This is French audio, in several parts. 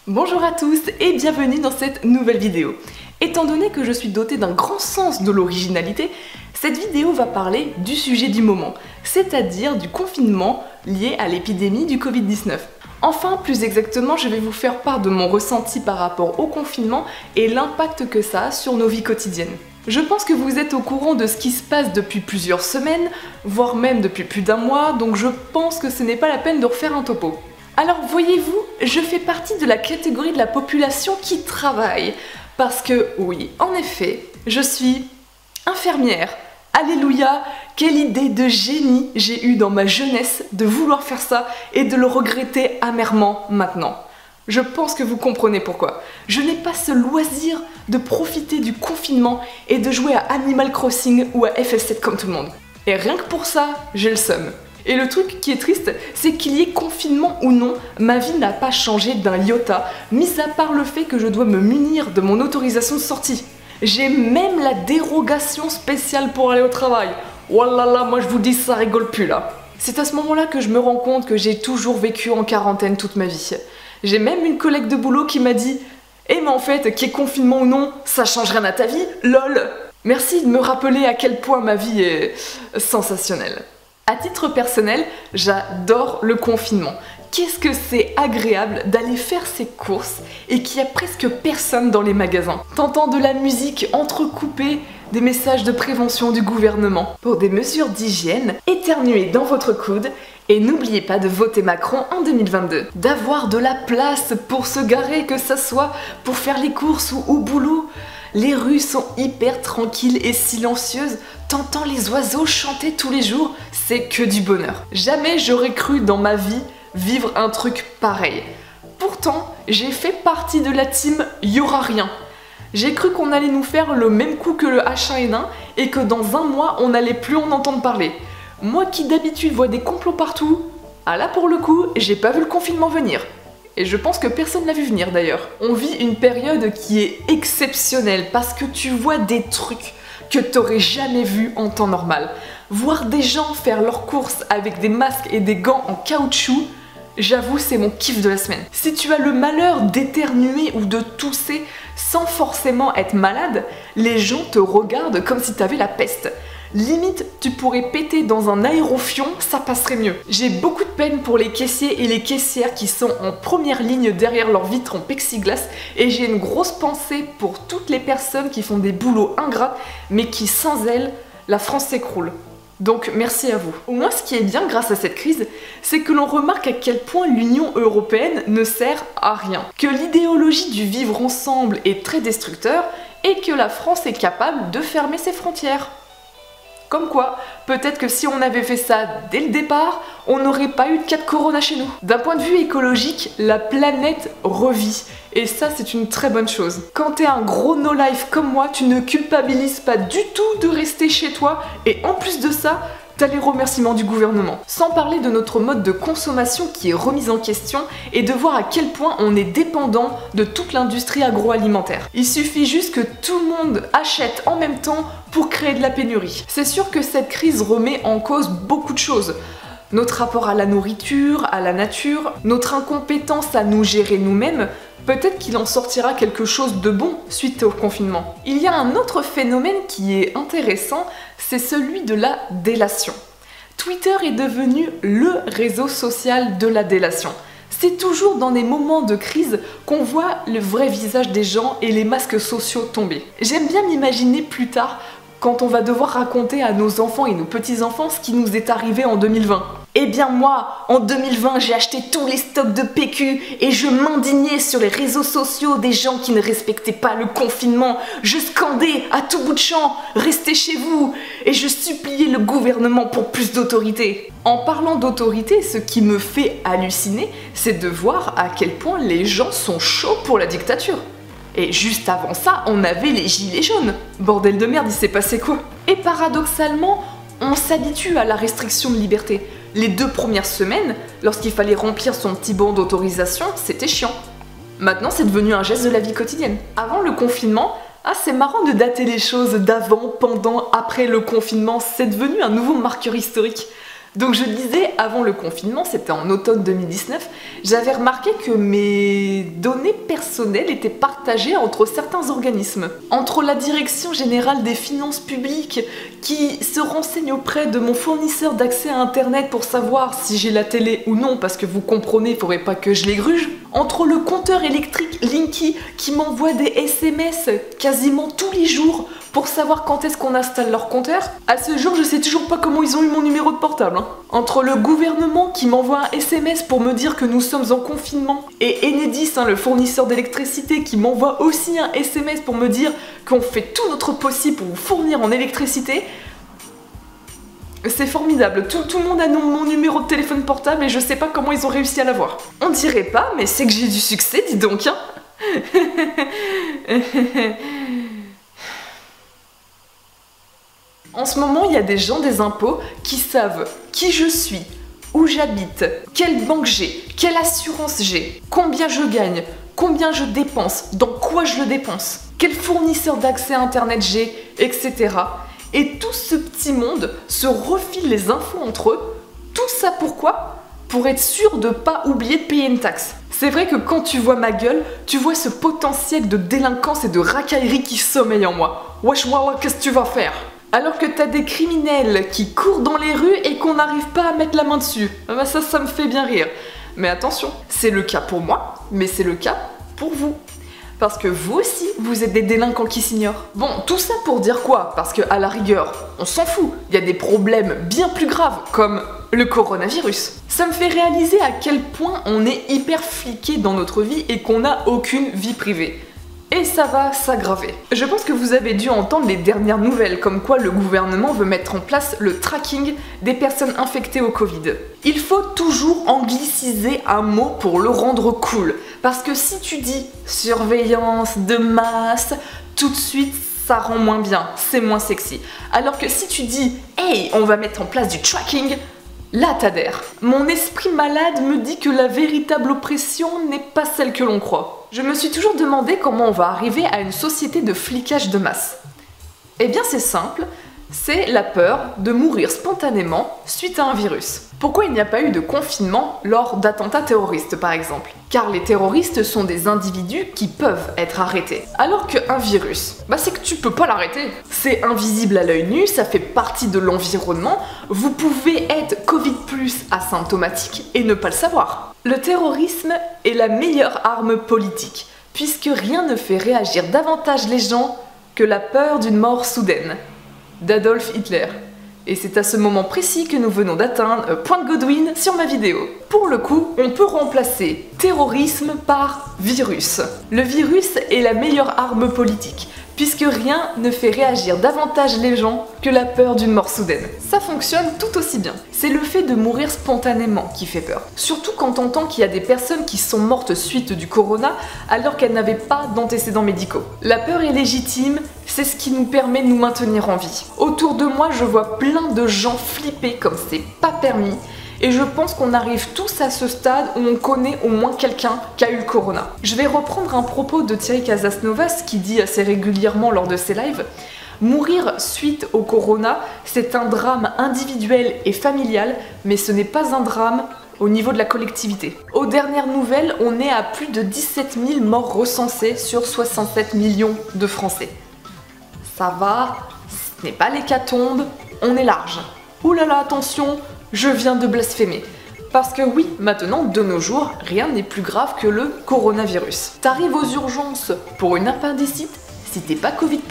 Bonjour à tous et bienvenue dans cette nouvelle vidéo. Étant donné que je suis dotée d'un grand sens de l'originalité, cette vidéo va parler du sujet du moment, c'est-à-dire du confinement lié à l'épidémie du Covid-19. Enfin, plus exactement, je vais vous faire part de mon ressenti par rapport au confinement et l'impact que ça a sur nos vies quotidiennes. Je pense que vous êtes au courant de ce qui se passe depuis plusieurs semaines, voire même depuis plus d'un mois, donc je pense que ce n'est pas la peine de refaire un topo. Alors voyez-vous, je fais partie de la catégorie de la population qui travaille. Parce que oui, en effet, je suis infirmière. Alléluia, quelle idée de génie j'ai eue dans ma jeunesse de vouloir faire ça et de le regretter amèrement maintenant. Je pense que vous comprenez pourquoi. Je n'ai pas ce loisir de profiter du confinement et de jouer à Animal Crossing ou à FF7 comme tout le monde. Et rien que pour ça, j'ai le seum. Et le truc qui est triste, c'est qu'il y ait confinement ou non, ma vie n'a pas changé d'un iota, mis à part le fait que je dois me munir de mon autorisation de sortie. J'ai même la dérogation spéciale pour aller au travail. Wallah, moi je vous dis, ça rigole plus là. C'est à ce moment-là que je me rends compte que j'ai toujours vécu en quarantaine toute ma vie. J'ai même une collègue de boulot qui m'a dit « Eh mais en fait, qu'il y ait confinement ou non, ça change rien à ta vie, lol !» Merci de me rappeler à quel point ma vie est sensationnelle. À titre personnel, j'adore le confinement. Qu'est-ce que c'est agréable d'aller faire ses courses et qu'il y a presque personne dans les magasins. T'entends de la musique entrecoupée des messages de prévention du gouvernement. Pour des mesures d'hygiène, éternuez dans votre coude et n'oubliez pas de voter Macron en 2022. D'avoir de la place pour se garer, que ça soit pour faire les courses ou au boulot. Les rues sont hyper tranquilles et silencieuses, t'entends les oiseaux chanter tous les jours, c'est que du bonheur. Jamais j'aurais cru dans ma vie vivre un truc pareil. Pourtant, j'ai fait partie de la team y'aura rien. J'ai cru qu'on allait nous faire le même coup que le H1N1 et que dans un mois on n'allait plus en entendre parler. Moi qui d'habitude vois des complots partout, ah là pour le coup, j'ai pas vu le confinement venir. Et je pense que personne l'a vu venir d'ailleurs. On vit une période qui est exceptionnelle parce que tu vois des trucs que t'aurais jamais vus en temps normal. Voir des gens faire leurs courses avec des masques et des gants en caoutchouc, j'avoue c'est mon kiff de la semaine. Si tu as le malheur d'éternuer ou de tousser sans forcément être malade, les gens te regardent comme si t'avais la peste. Limite, tu pourrais péter dans un aérofion, ça passerait mieux. J'ai beaucoup de peine pour les caissiers et les caissières qui sont en première ligne derrière leur vitre en plexiglas et j'ai une grosse pensée pour toutes les personnes qui font des boulots ingrats mais qui sans elles, la France s'écroule. Donc merci à vous. Au moins ce qui est bien grâce à cette crise, c'est que l'on remarque à quel point l'Union européenne ne sert à rien. Que l'idéologie du vivre ensemble est très destructeur et que la France est capable de fermer ses frontières. Comme quoi, peut-être que si on avait fait ça dès le départ, on n'aurait pas eu de cas de corona chez nous. D'un point de vue écologique, la planète revit. Et ça, c'est une très bonne chose. Quand t'es un gros no-life comme moi, tu ne culpabilises pas du tout de rester chez toi. Et en plus de ça, t'as les remerciements du gouvernement. Sans parler de notre mode de consommation qui est remis en question et de voir à quel point on est dépendant de toute l'industrie agroalimentaire. Il suffit juste que tout le monde achète en même temps pour créer de la pénurie. C'est sûr que cette crise remet en cause beaucoup de choses. Notre rapport à la nourriture, à la nature, notre incompétence à nous gérer nous-mêmes, peut-être qu'il en sortira quelque chose de bon suite au confinement. Il y a un autre phénomène qui est intéressant, c'est celui de la délation. Twitter est devenu le réseau social de la délation. C'est toujours dans des moments de crise qu'on voit le vrai visage des gens et les masques sociaux tomber. J'aime bien m'imaginer plus tard quand on va devoir raconter à nos enfants et nos petits-enfants ce qui nous est arrivé en 2020. Eh bien moi, en 2020, j'ai acheté tous les stocks de PQ et je m'indignais sur les réseaux sociaux des gens qui ne respectaient pas le confinement. Je scandais à tout bout de champ, restez chez vous, et je suppliais le gouvernement pour plus d'autorité. En parlant d'autorité, ce qui me fait halluciner, c'est de voir à quel point les gens sont chauds pour la dictature. Et juste avant ça, on avait les gilets jaunes. Bordel de merde, il s'est passé quoi? Et paradoxalement, on s'habitue à la restriction de liberté. Les 2 premières semaines, lorsqu'il fallait remplir son petit banc d'autorisation, c'était chiant. Maintenant, c'est devenu un geste de la vie quotidienne. Avant le confinement, c'est marrant de dater les choses d'avant, pendant, après le confinement, c'est devenu un nouveau marqueur historique. Donc je disais, avant le confinement, c'était en automne 2019, j'avais remarqué que mes données personnelles étaient partagées entre certains organismes. Entre la Direction Générale des Finances Publiques, qui se renseigne auprès de mon fournisseur d'accès à Internet pour savoir si j'ai la télé ou non, parce que vous comprenez, il faudrait pas que je les gruge. Entre le compteur électrique Linky, qui m'envoie des SMS quasiment tous les jours pour savoir quand est-ce qu'on installe leur compteur. À ce jour, je sais toujours pas comment ils ont eu mon numéro de portable. Entre le gouvernement qui m'envoie un SMS pour me dire que nous sommes en confinement et Enedis, le fournisseur d'électricité, qui m'envoie aussi un SMS pour me dire qu'on fait tout notre possible pour vous fournir en électricité. C'est formidable, tout le monde a mon numéro de téléphone portable et je sais pas comment ils ont réussi à l'avoir. On dirait pas, mais c'est que j'ai du succès, dis donc, hein. En ce moment, il y a des gens des impôts qui savent qui je suis, où j'habite, quelle banque j'ai, quelle assurance j'ai, combien je gagne, combien je dépense, dans quoi je le dépense, quel fournisseur d'accès à Internet j'ai, etc. Et tout ce petit monde se refile les infos entre eux. Tout ça pourquoi ? Pour être sûr de pas oublier de payer une taxe. C'est vrai que quand tu vois ma gueule, tu vois ce potentiel de délinquance et de racaillerie qui sommeille en moi. Wesh, qu'est-ce que tu vas faire ? Alors que t'as des criminels qui courent dans les rues et qu'on n'arrive pas à mettre la main dessus. Bah ça me fait bien rire. Mais attention, c'est le cas pour moi, mais c'est le cas pour vous. Parce que vous aussi, vous êtes des délinquants qui s'ignorent. Bon, tout ça pour dire quoi ? Parce que à la rigueur, on s'en fout. Il y a des problèmes bien plus graves, comme le coronavirus. Ça me fait réaliser à quel point on est hyper fliqué dans notre vie et qu'on n'a aucune vie privée. Et ça va s'aggraver. Je pense que vous avez dû entendre les dernières nouvelles, comme quoi le gouvernement veut mettre en place le tracking des personnes infectées au Covid. Il faut toujours angliciser un mot pour le rendre cool, parce que si tu dis surveillance de masse, tout de suite ça rend moins bien, c'est moins sexy. Alors que si tu dis hey, on va mettre en place du tracking, là t'adhères. Mon esprit malade me dit que la véritable oppression n'est pas celle que l'on croit. Je me suis toujours demandé comment on va arriver à une société de flicage de masse. Eh bien c'est simple, c'est la peur de mourir spontanément suite à un virus. Pourquoi il n'y a pas eu de confinement lors d'attentats terroristes par exemple ? Car les terroristes sont des individus qui peuvent être arrêtés. Alors qu'un virus, c'est que tu peux pas l'arrêter. C'est invisible à l'œil nu, ça fait partie de l'environnement, vous pouvez être Covid+ asymptomatique et ne pas le savoir. Le terrorisme est la meilleure arme politique, puisque rien ne fait réagir davantage les gens que la peur d'une mort soudaine. D'Adolf Hitler. Et c'est à ce moment précis que nous venons d'atteindre point de Godwin sur ma vidéo. Pour le coup, on peut remplacer terrorisme par virus. Le virus est la meilleure arme politique, puisque rien ne fait réagir davantage les gens que la peur d'une mort soudaine. Ça fonctionne tout aussi bien. C'est le fait de mourir spontanément qui fait peur. Surtout quand on entend qu'il y a des personnes qui sont mortes suite du corona alors qu'elles n'avaient pas d'antécédents médicaux. La peur est légitime, c'est ce qui nous permet de nous maintenir en vie. Autour de moi, je vois plein de gens flipper comme c'est pas permis. Et je pense qu'on arrive tous à ce stade où on connaît au moins quelqu'un qui a eu le corona. Je vais reprendre un propos de Thierry Casasnovas qui dit assez régulièrement lors de ses lives: mourir suite au corona, c'est un drame individuel et familial, mais ce n'est pas un drame au niveau de la collectivité. Aux dernières nouvelles, on est à plus de 17 000 morts recensés sur 67 millions de Français. Ça va, ce n'est pas l'hécatombe, on est large. Ouh là là, attention, je viens de blasphémer. Parce que oui, maintenant, de nos jours, rien n'est plus grave que le coronavirus. T'arrives aux urgences pour une appendicite, si t'es pas Covid+,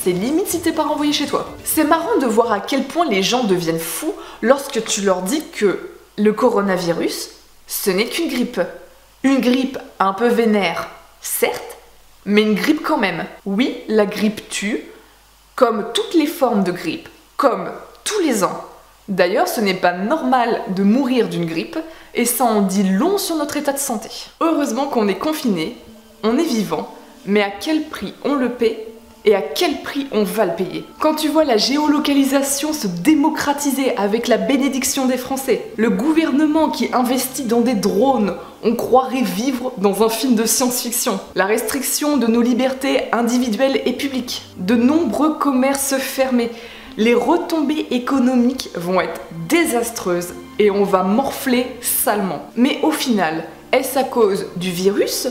c'est limite si t'es pas renvoyé chez toi. C'est marrant de voir à quel point les gens deviennent fous lorsque tu leur dis que le coronavirus, ce n'est qu'une grippe. Une grippe un peu vénère, certes, mais une grippe quand même. Oui, la grippe tue, comme toutes les formes de grippe, comme tous les ans. D'ailleurs, ce n'est pas normal de mourir d'une grippe, et ça en dit long sur notre état de santé. Heureusement qu'on est confiné, on est vivant, mais à quel prix on le paie et à quel prix on va le payer. Quand tu vois la géolocalisation se démocratiser avec la bénédiction des Français, le gouvernement qui investit dans des drones, on croirait vivre dans un film de science-fiction. La restriction de nos libertés individuelles et publiques, de nombreux commerces fermés. Les retombées économiques vont être désastreuses et on va morfler salement. Mais au final, est-ce à cause du virus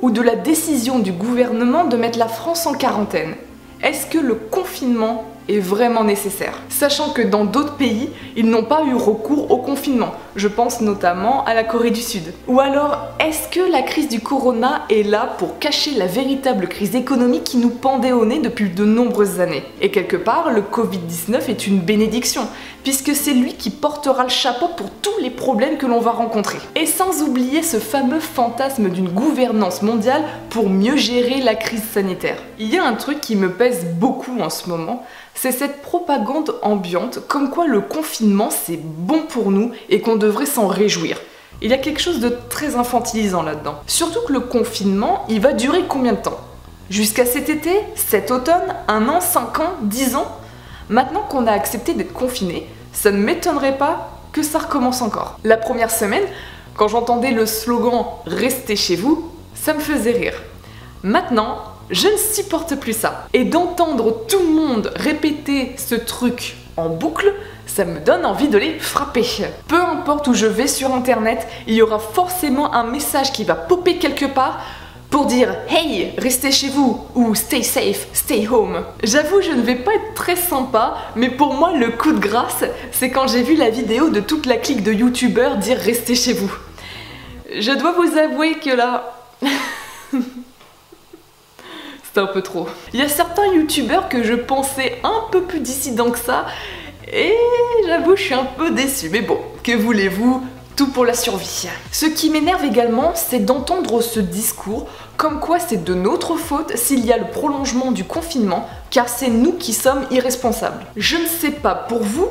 ou de la décision du gouvernement de mettre la France en quarantaine? Est-ce que le confinement est vraiment nécessaire? Sachant que dans d'autres pays, ils n'ont pas eu recours au confinement. Je pense notamment à la Corée du Sud. Ou alors, est-ce que la crise du corona est là pour cacher la véritable crise économique qui nous pendait au nez depuis de nombreuses années? Et quelque part, le Covid-19 est une bénédiction, puisque c'est lui qui portera le chapeau pour tous les problèmes que l'on va rencontrer. Et sans oublier ce fameux fantasme d'une gouvernance mondiale pour mieux gérer la crise sanitaire. Il y a un truc qui me pèse beaucoup en ce moment, c'est cette propagande ambiante comme quoi le confinement c'est bon pour nous et qu'on devrait s'en réjouir. Il y a quelque chose de très infantilisant là-dedans. Surtout que le confinement, il va durer combien de temps? Jusqu'à cet été? Cet automne? 1 an? 5 ans? 10 ans? Maintenant qu'on a accepté d'être confiné, ça ne m'étonnerait pas que ça recommence encore. La première semaine, quand j'entendais le slogan « Restez chez vous », ça me faisait rire. Maintenant, je ne supporte plus ça. Et d'entendre tout le monde répéter ce truc en boucle, ça me donne envie de les frapper. Peu importe où je vais sur internet, il y aura forcément un message qui va popper quelque part pour dire « Hey, restez chez vous » ou « Stay safe, stay home ». J'avoue, je ne vais pas être très sympa, mais pour moi, le coup de grâce, c'est quand j'ai vu la vidéo de toute la clique de youtubeurs dire « Restez chez vous ». Je dois vous avouer que là... c'est un peu trop. Il y a certains youtubeurs que je pensais un peu plus dissidents que ça, et j'avoue, je suis un peu déçue. Mais bon, que voulez-vous? Tout pour la survie. Ce qui m'énerve également, c'est d'entendre ce discours comme quoi c'est de notre faute s'il y a le prolongement du confinement, car c'est nous qui sommes irresponsables. Je ne sais pas pour vous,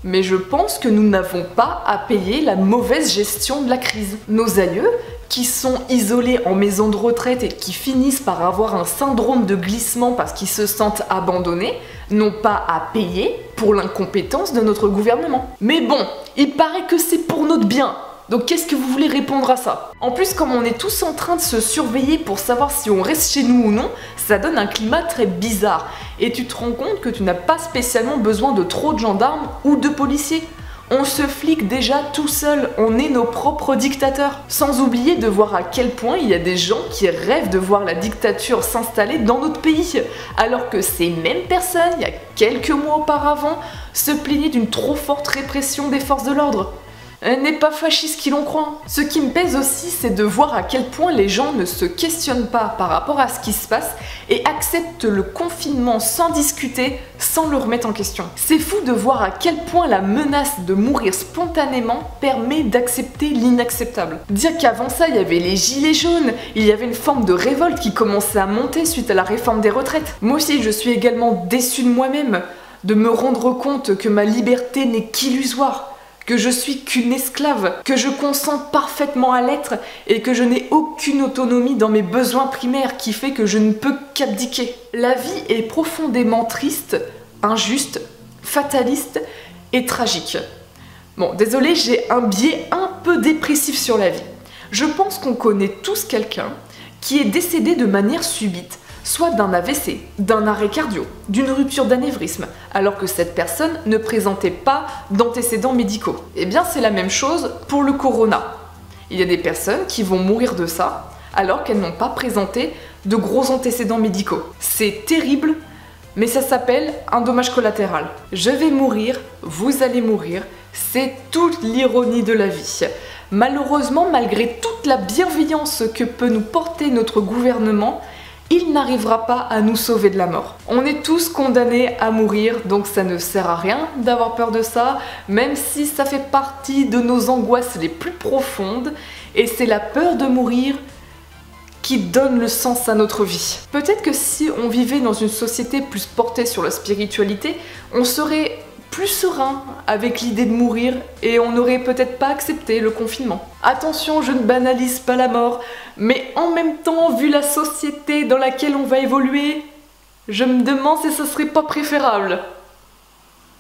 mais je pense que nous n'avons pas à payer la mauvaise gestion de la crise. Nos aïeux, qui sont isolés en maison de retraite et qui finissent par avoir un syndrome de glissement parce qu'ils se sentent abandonnés, n'ont pas à payer pour l'incompétence de notre gouvernement. Mais bon, il paraît que c'est pour notre bien. Donc qu'est-ce que vous voulez répondre à ça? En plus, comme on est tous en train de se surveiller pour savoir si on reste chez nous ou non, ça donne un climat très bizarre. Et tu te rends compte que tu n'as pas spécialement besoin de trop de gendarmes ou de policiers. On se flique déjà tout seul, on est nos propres dictateurs. Sans oublier de voir à quel point il y a des gens qui rêvent de voir la dictature s'installer dans notre pays, alors que ces mêmes personnes, il y a quelques mois auparavant, se plaignaient d'une trop forte répression des forces de l'ordre. Elle n'est pas fasciste qui l'on croit. Ce qui me pèse aussi, c'est de voir à quel point les gens ne se questionnent pas par rapport à ce qui se passe et acceptent le confinement sans discuter, sans le remettre en question. C'est fou de voir à quel point la menace de mourir spontanément permet d'accepter l'inacceptable. Dire qu'avant ça, il y avait les gilets jaunes, il y avait une forme de révolte qui commençait à monter suite à la réforme des retraites. Moi aussi, je suis également déçue de moi-même, de me rendre compte que ma liberté n'est qu'illusoire, que je suis qu'une esclave, que je consens parfaitement à l'être et que je n'ai aucune autonomie dans mes besoins primaires qui fait que je ne peux qu'abdiquer. La vie est profondément triste, injuste, fataliste et tragique. Bon, désolé, j'ai un biais un peu dépressif sur la vie. Je pense qu'on connaît tous quelqu'un qui est décédé de manière subite, soit d'un AVC, d'un arrêt cardio, d'une rupture d'anévrisme, alors que cette personne ne présentait pas d'antécédents médicaux. Eh bien, c'est la même chose pour le corona. Il y a des personnes qui vont mourir de ça, alors qu'elles n'ont pas présenté de gros antécédents médicaux. C'est terrible, mais ça s'appelle un dommage collatéral. Je vais mourir, vous allez mourir, c'est toute l'ironie de la vie. Malheureusement, malgré toute la bienveillance que peut nous porter notre gouvernement, il n'arrivera pas à nous sauver de la mort. On est tous condamnés à mourir, donc ça ne sert à rien d'avoir peur de ça, même si ça fait partie de nos angoisses les plus profondes, et c'est la peur de mourir qui donne le sens à notre vie. Peut-être que si on vivait dans une société plus portée sur la spiritualité, on serait plus serein avec l'idée de mourir et on n'aurait peut-être pas accepté le confinement. Attention, je ne banalise pas la mort, mais en même temps, vu la société dans laquelle on va évoluer, je me demande si ce serait pas préférable.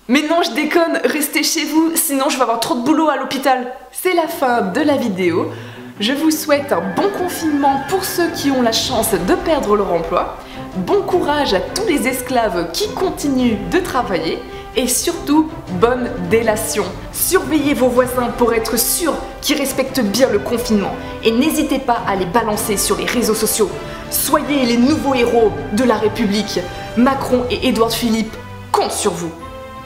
Mais non, je déconne, restez chez vous, sinon je vais avoir trop de boulot à l'hôpital. C'est la fin de la vidéo. Je vous souhaite un bon confinement pour ceux qui ont la chance de perdre leur emploi. Bon courage à tous les esclaves qui continuent de travailler. Et surtout, bonne délation. Surveillez vos voisins pour être sûr qu'ils respectent bien le confinement. Et n'hésitez pas à les balancer sur les réseaux sociaux. Soyez les nouveaux héros de la République. Macron et Édouard Philippe comptent sur vous.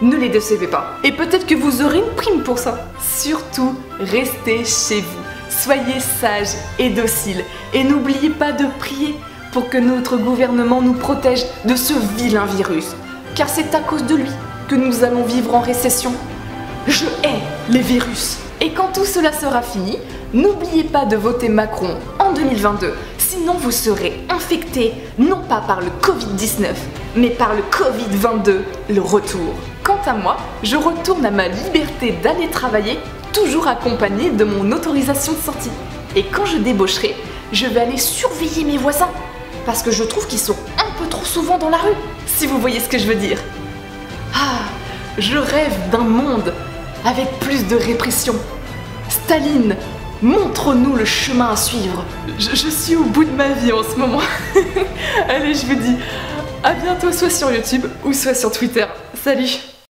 Ne les décevez pas. Et peut-être que vous aurez une prime pour ça. Surtout, restez chez vous. Soyez sages et dociles. Et n'oubliez pas de prier pour que notre gouvernement nous protège de ce vilain virus. Car c'est à cause de lui que nous allons vivre en récession. Je hais les virus. Et quand tout cela sera fini, n'oubliez pas de voter Macron en 2022. Sinon vous serez infecté non pas par le Covid-19, mais par le Covid-22, le retour. Quant à moi, je retourne à ma liberté d'aller travailler, toujours accompagnée de mon autorisation de sortie. Et quand je débaucherai, je vais aller surveiller mes voisins, parce que je trouve qu'ils sont un peu trop souvent dans la rue, si vous voyez ce que je veux dire. Ah, je rêve d'un monde avec plus de répression. Staline, montre-nous le chemin à suivre. Je suis au bout de ma vie en ce moment. Allez, je vous dis à bientôt, soit sur YouTube ou soit sur Twitter. Salut!